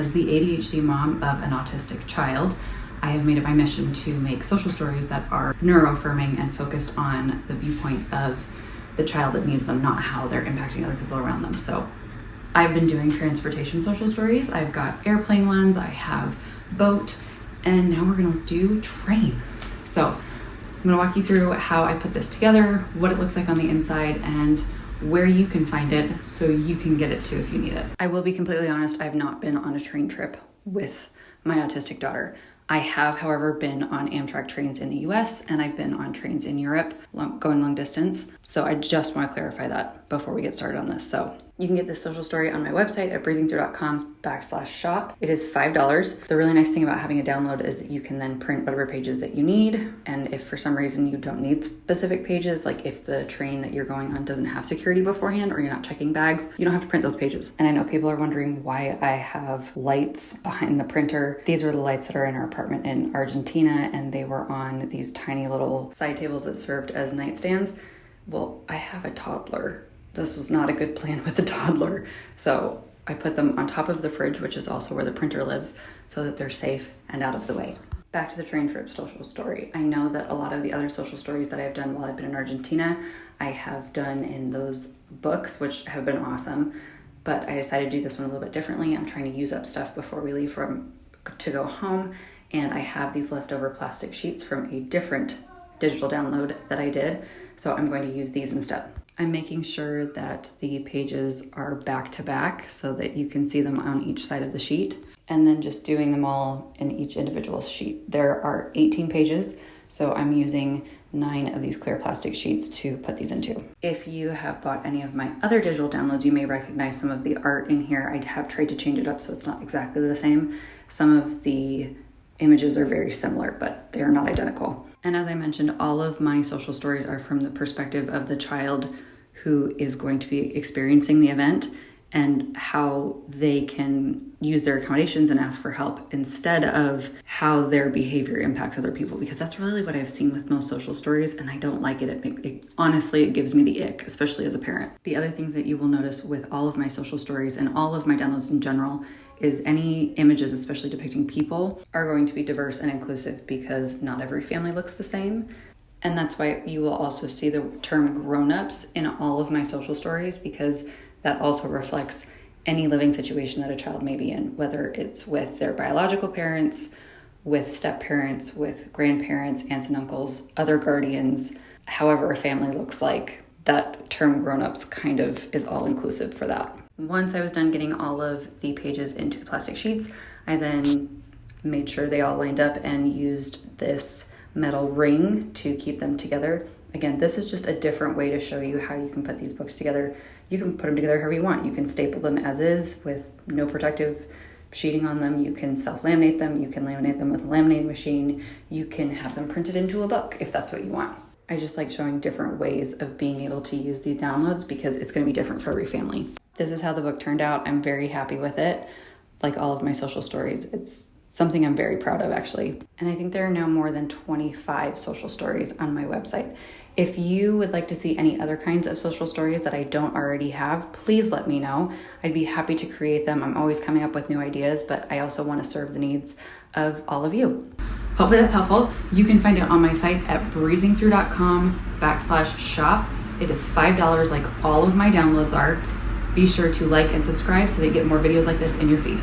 as the ADHD mom of an autistic child, I have made it my mission to make social stories that are neuroaffirming and focused on the viewpoint of the child that needs them, not how they're impacting other people around them. So I've been doing transportation social stories. I've got airplane ones, I have boat, and now we're gonna do train. So I'm gonna walk you through how I put this together, what it looks like on the inside, and where you can find it so you can get it too if you need it. I will be completely honest, I've not been on a train trip with my autistic daughter. I have, however, been on Amtrak trains in the US, and I've been on trains in Europe, going long distance. So I just want to clarify that before we get started on this. So you can get this social story on my website at breezingthrough.com/shop. It is $5. The really nice thing about having a download is that you can then print whatever pages that you need. And if for some reason you don't need specific pages, like if the train that you're going on doesn't have security beforehand or you're not checking bags, you don't have to print those pages. And I know people are wondering why I have lights behind the printer. These are the lights that are in our apartment in Argentina, and they were on these tiny little side tables that served as nightstands. Well, I have a toddler. This was not a good plan with a toddler. So I put them on top of the fridge, which is also where the printer lives, so that they're safe and out of the way. Back to the train trip social story. I know that a lot of the other social stories that I've done while I've been in Argentina, I have done in those books, which have been awesome, but I decided to do this one a little bit differently. I'm trying to use up stuff before we leave to go home, and I have these leftover plastic sheets from a different digital download that I did, so I'm going to use these instead. I'm making sure that the pages are back to back so that you can see them on each side of the sheet, and then just doing them all in each individual sheet. There are 18 pages, so I'm using 9 of these clear plastic sheets to put these into. If you have bought any of my other digital downloads, you may recognize some of the art in here. I have tried to change it up so it's not exactly the same. Some of the images are very similar, but they are not identical. And as I mentioned, all of my social stories are from the perspective of the child who is going to be experiencing the event and how they can use their accommodations and ask for help instead of how their behavior impacts other people, because that's really what I've seen with most social stories, and I don't like it. Honestly, it gives me the ick, especially as a parent. The other things that you will notice with all of my social stories and all of my downloads in general is any images, especially depicting people, are going to be diverse and inclusive because not every family looks the same. And that's why you will also see the term grown-ups in all of my social stories, because that also reflects any living situation that a child may be in, whether it's with their biological parents, with step-parents, with grandparents, aunts and uncles, other guardians, however a family looks like. That term grown-ups kind of is all inclusive for that. Once I was done getting all of the pages into the plastic sheets, I then made sure they all lined up and used this metal ring to keep them together. Again, this is just a different way to show you how you can put these books together. You can put them together however you want. You can staple them as is with no protective sheeting on them. You can self-laminate them. You can laminate them with a laminating machine. You can have them printed into a book if that's what you want. I just like showing different ways of being able to use these downloads because it's going to be different for every family. This is how the book turned out. I'm very happy with it. Like all of my social stories, it's something I'm very proud of, actually. And I think there are now more than 25 social stories on my website. If you would like to see any other kinds of social stories that I don't already have, please let me know. I'd be happy to create them. I'm always coming up with new ideas, but I also want to serve the needs of all of you. Hopefully that's helpful. You can find it on my site at breezingthrough.com/shop. It is $5 like all of my downloads are. Be sure to like and subscribe so that you get more videos like this in your feed.